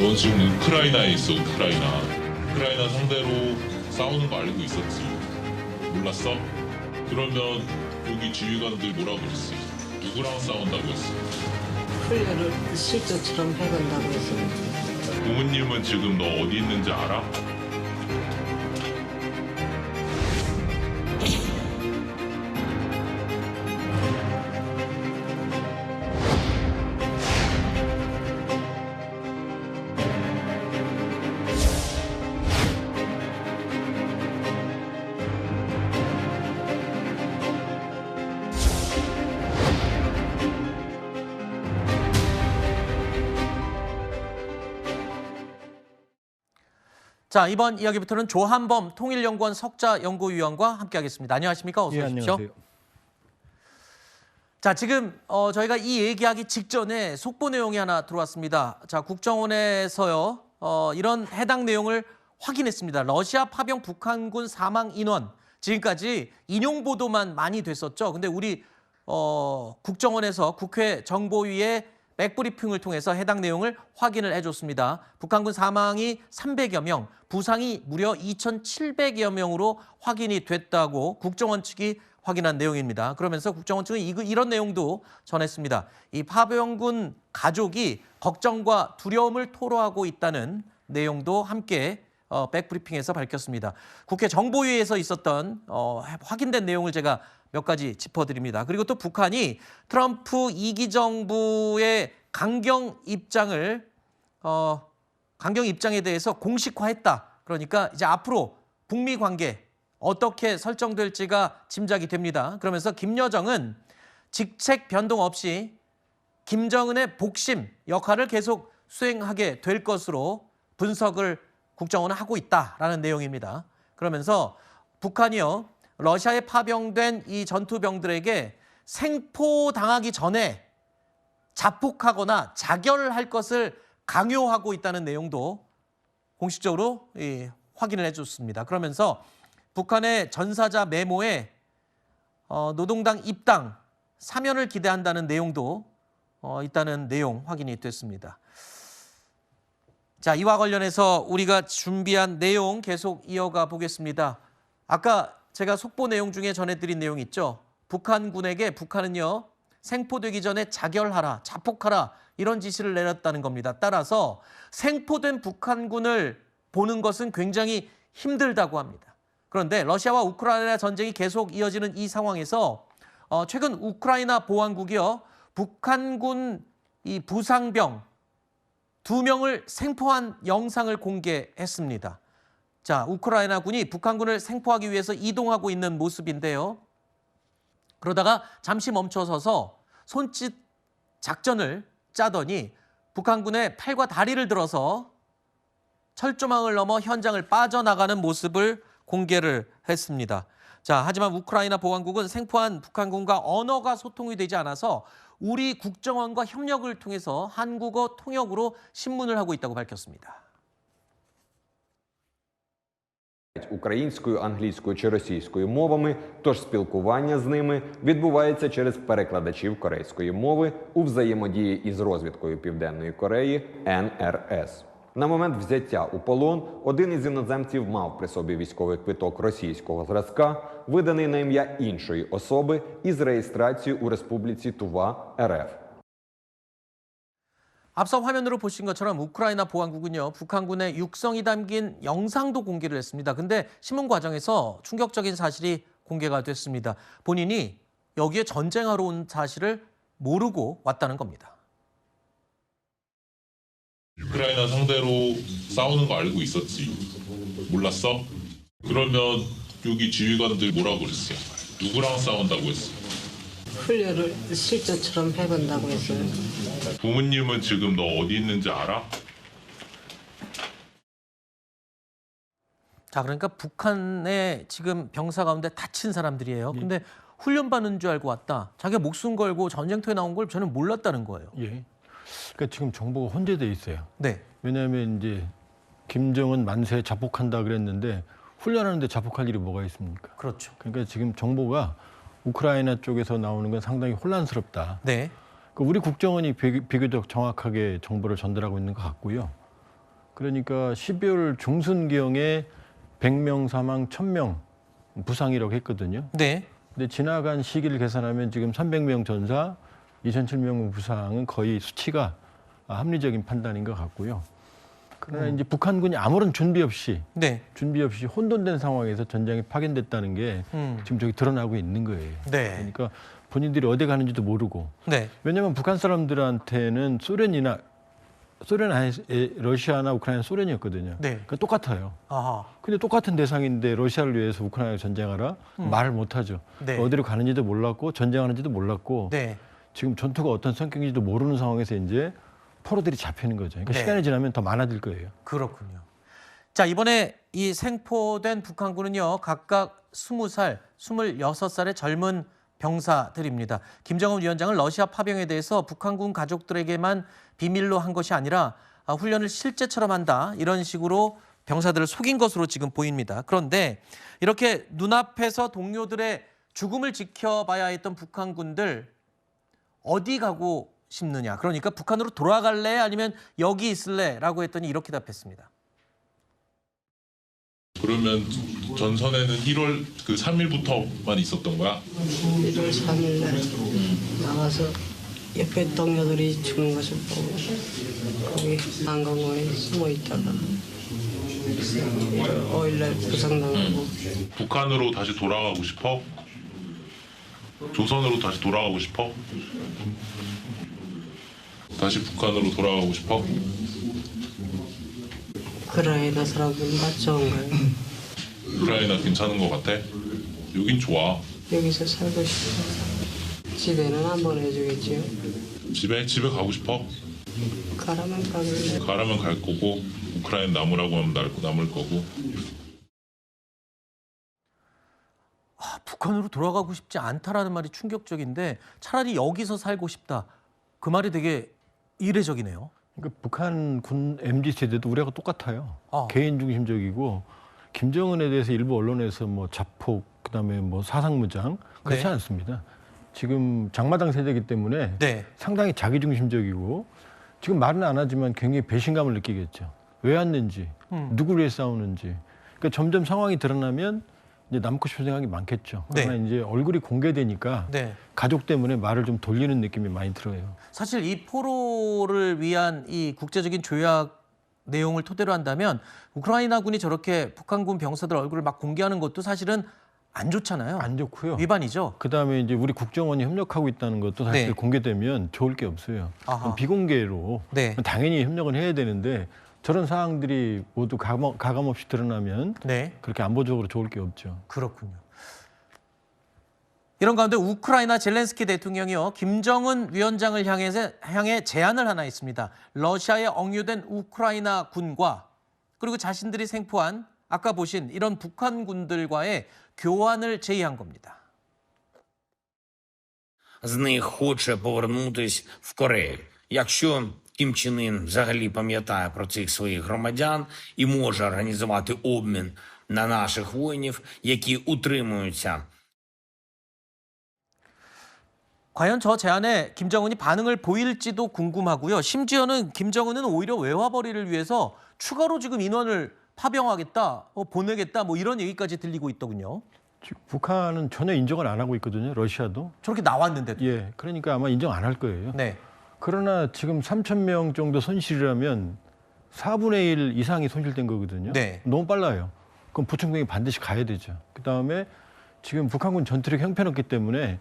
넌 지금 우크라이나에 있어, 우크라이나. 우크라이나 상대로 싸우는 거 알고 있었지. 몰랐어? 그러면 여기 지휘관들 뭐라고 그랬어? 누구랑 싸운다고 했어? 훈련을 실전처럼 해간다고 했어요. 부모님은 지금 너 어디 있는지 알아? 자, 이번 이야기부터는 조한범 통일연구원 석좌연구위원과 함께하겠습니다. 안녕하십니까? 어서 예, 오십시오. 안녕하세요. 자, 지금 저희가 이 얘기하기 직전에 속보 내용이 하나 들어왔습니다. 자, 국정원에서요 이런 해당 내용을 확인했습니다. 러시아 파병 북한군 사망 인원, 지금까지 인용 보도만 많이 됐었죠. 근데 우리 국정원에서 국회 정보위에 백브리핑을 통해서 해당 내용을 확인을 해줬습니다. 북한군 사망이 300여 명, 부상이 무려 2,700여 명으로 확인이 됐다고 국정원 측이 확인한 내용입니다. 그러면서 국정원 측은 이런 내용도 전했습니다. 이 파병군 가족이 걱정과 두려움을 토로하고 있다는 내용도 함께 백브리핑에서 밝혔습니다. 국회 정보위에서 있었던 확인된 내용을 제가 몇 가지 짚어드립니다. 그리고 또 북한이 트럼프 2기 정부의 강경 입장에 대해서 공식화했다. 그러니까 이제 앞으로 북미 관계 어떻게 설정될지가 짐작이 됩니다. 그러면서 김여정은 직책 변동 없이 김정은의 복심 역할을 계속 수행하게 될 것으로 분석을 국정원은 하고 있다라는 내용입니다. 그러면서 북한이요, 러시아에 파병된 이 전투병들에게 생포당하기 전에 자폭하거나 자결할 것을 강요하고 있다는 내용도 공식적으로 확인을 해줬습니다. 그러면서 북한의 전사자 메모에 노동당 입당, 사면을 기대한다는 내용도 있다는 내용 확인이 됐습니다. 자, 이와 관련해서 우리가 준비한 내용 계속 이어가 보겠습니다. 아까 제가 속보 내용 중에 전해드린 내용 있죠. 북한군에게 북한은요, 생포되기 전에 자결하라, 자폭하라 이런 지시를 내렸다는 겁니다. 따라서 생포된 북한군을 보는 것은 굉장히 힘들다고 합니다. 그런데 러시아와 우크라이나 전쟁이 계속 이어지는 이 상황에서 최근 우크라이나 보안국이요, 북한군 이 부상병 2명을 생포한 영상을 공개했습니다. 자, 우크라이나군이 북한군을 생포하기 위해서 이동하고 있는 모습인데요. 그러다가 잠시 멈춰서서 손짓 작전을 짜더니 북한군의 팔과 다리를 들어서 철조망을 넘어 현장을 빠져나가는 모습을 공개를 했습니다. 자, 하지만 우크라이나 보안국은 생포한 북한군과 언어가 소통이 되지 않아서 우리 국정원과 협력을 통해서 한국어 통역으로 신문을 하고 있다고 밝혔습니다. Українською, англійською чи російською мовами, тож спілкування з ними відбувається через перекладачів корейської мови у взаємодії із розвідкою Південної Кореї НРС. На момент взяття у полон один із іноземців мав при собі військовий квиток російського зразка, виданий на ім'я іншої особи із реєстрацією у Республіці Тува РФ. 앞서 화면으로 보신 것처럼 우크라이나 보안국은요, 북한군의 육성이 담긴 영상도 공개를 했습니다. 근데 신문 과정에서 충격적인 사실이 공개가 됐습니다. 본인이 여기에 전쟁하러 온 사실을 모르고 왔다는 겁니다. 우크라이나 상대로 싸우는 거 알고 있었지. 몰랐어? 그러면 여기 지휘관들 뭐라고 그랬어? 누구랑 싸운다고 했어? 훈련을 실전처럼 해간다고 했어요. 부모님은 지금 너 어디 있는지 알아? 자, 그러니까 북한의 지금 병사 가운데 다친 사람들이에요. 근데 훈련 받는 줄 알고 왔다. 자기가 목숨 걸고 전쟁터에 나온 걸 저는 몰랐다는 거예요. 예. 그러니까 지금 정보가 혼재돼 있어요. 네. 왜냐하면 이제 김정은 만세에 자폭한다 그랬는데 훈련하는데 자폭할 일이 뭐가 있습니까? 그렇죠. 그러니까 지금 정보가 우크라이나 쪽에서 나오는 건 상당히 혼란스럽다. 네. 우리 국정원이 비교적 정확하게 정보를 전달하고 있는 것 같고요. 그러니까 12월 중순경에 100명 사망, 1000명 부상이라고 했거든요. 네. 근데 지나간 시기를 계산하면 지금 300명 전사, 2,700명 부상은 거의 수치가 합리적인 판단인 것 같고요. 그러나 이제 북한군이 아무런 준비 없이 혼돈된 상황에서 전장에 파견됐다는 게 지금 저기 드러나고 있는 거예요. 네. 그러니까 본인들이 어디 가는지도 모르고. 네. 왜냐하면 북한 사람들한테는 러시아나 우크라이나 소련이었거든요. 네. 그러니까 똑같아요. 아하. 근데 똑같은 대상인데 러시아를 위해서 우크라이나 전쟁하라 말을 못하죠. 네. 어디로 가는지도 몰랐고 전쟁하는지도 몰랐고 네. 지금 전투가 어떤 성격인지도 모르는 상황에서 이제 포로들이 잡히는 거죠. 그러니까 네. 시간이 지나면 더 많아질 거예요. 그렇군요. 자, 이번에 이 생포된 북한군은요, 각각 20살, 26살의 젊은 병사들입니다. 김정은 위원장은 러시아 파병에 대해서 북한군 가족들에게만 비밀로 한 것이 아니라 훈련을 실제처럼 한다, 이런 식으로 병사들을 속인 것으로 지금 보입니다. 그런데 이렇게 눈앞에서 동료들의 죽음을 지켜봐야 했던 북한군들 어디 가고 싶느냐. 그러니까 북한으로 돌아갈래 아니면 여기 있을래 라고 했더니 이렇게 답했습니다. 그러면 전선에는 1월 그 3일부터만 있었던 거야? 1월 3일 날 나가서 옆에 동료들이 죽는 것을 보고 거기 한강공원에 숨어 있다가 5일 날 부상당하고. 북한으로 다시 돌아가고 싶어? 조선으로 다시 돌아가고 싶어? 다시 북한으로 돌아가고 싶어? 우크라이나 사람들 맞좋은가요? 우크라이나 괜찮은 거 같아? 여긴 좋아. 여기서 살고 싶어. 집에는 안 보내주겠지요. 집에 가고 싶어? 가라면 가길래. 가라면 갈 거고 우크라이나 남으라고 하면 남을 거고. 북한으로 돌아가고 싶지 않다라는 말이 충격적인데 차라리 여기서 살고 싶다. 그 말이 되게 이례적이네요. 그러니까 북한 군 MZ 세대도 우리하고 똑같아요. 개인 중심적이고 김정은에 대해서 일부 언론에서 뭐 자폭, 그다음에 뭐 사상무장 그렇지 않습니다. 지금 장마당 세대이기 때문에 상당히 자기 중심적이고 지금 말은 안 하지만 굉장히 배신감을 느끼겠죠. 왜 왔는지, 누구를 위해 싸우는지. 그러니까 점점 상황이 드러나면 이제 남고 싶은 생각이 많겠죠. 그러나 이제 얼굴이 공개되니까 가족 때문에 말을 좀 돌리는 느낌이 많이 들어요. 사실 이 포로를 위한 이 국제적인 조약 내용을 토대로 한다면 우크라이나군이 저렇게 북한군 병사들 얼굴을 막 공개하는 것도 사실은 안 좋잖아요. 안 좋고요. 위반이죠. 그다음에 이제 우리 국정원이 협력하고 있다는 것도 사실 공개되면 좋을 게 없어요. 비공개로 당연히 협력은 해야 되는데 저런 사항들이 모두 가감없이 드러나면 그렇게 안보적으로 좋을 게 없죠. 그렇군요. 이런 가운데 우크라이나 젤렌스키 대통령이요, 김정은 위원장을 향해 제안을 하나 했습니다. 러시아에 억류된 우크라이나 군과 그리고 자신들이 생포한 아까 보신 이런 북한 군들과의 교환을 제의한 겁니다. з них хоче повернутись в Корею. Якщо Кім Чен Ін взагалі пам'ятає про цих своїх громадян і може організувати обмін на наших воїнів, які утримуються. 과연 저 제안에 김정은이 반응을 보일지도 궁금하고요. 심지어는 김정은은 오히려 외화벌이를 위해서 추가로 지금 인원을 파병하겠다, 보내겠다, 뭐 이런 얘기까지 들리고 있더군요. 북한은 전혀 인정을 안 하고 있거든요. 러시아도. 저렇게 나왔는데도. 예, 그러니까 아마 인정 안 할 거예요. 그러나 지금 3,000명 정도 손실이라면 4분의 1 이상이 손실된 거거든요. 너무 빨라요. 그럼 보충병이 반드시 가야 되죠. 그다음에 지금 북한군 전투력이 형편없기 때문에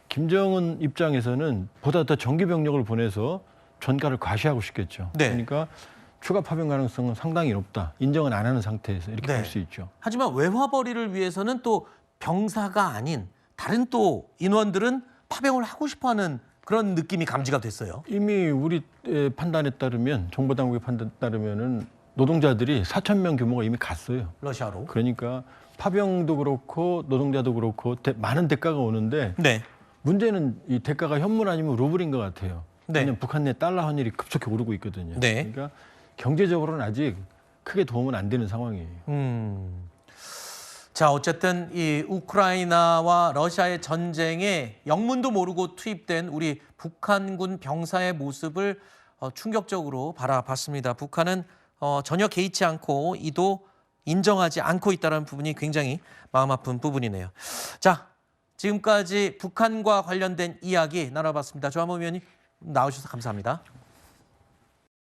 김정은 입장에서는 보다 더 정기 병력을 보내서 전가를 과시하고 싶겠죠. 그러니까 추가 파병 가능성은 상당히 높다. 인정은 안 하는 상태에서 이렇게 볼 수 있죠. 하지만 외화벌이를 위해서는 또 병사가 아닌 다른 또 인원들은 파병을 하고 싶어하는 그런 느낌이 감지가 됐어요. 이미 우리 판단에 따르면 정보당국의 판단에 따르면은 노동자들이 4,000명 규모가 이미 갔어요. 러시아로. 그러니까 파병도 그렇고 노동자도 그렇고 많은 대가가 오는데 문제는 이 대가가 현물 아니면 루블인 것 같아요. 왜냐하면 북한 내 달러 환율이 급속히 오르고 있거든요. 그러니까 경제적으로는 아직 크게 도움은 안 되는 상황이에요. 자, 어쨌든 이 우크라이나와 러시아의 전쟁에 영문도 모르고 투입된 우리 북한군 병사의 모습을 충격적으로 바라봤습니다. 북한은 전혀 개의치 않고 이도 인정하지 않고 있다는 부분이 굉장히 마음 아픈 부분이네요. 자, 지금까지 북한과 관련된 이야기 나눠봤습니다. 조한모 위원님 나오셔서 감사합니다.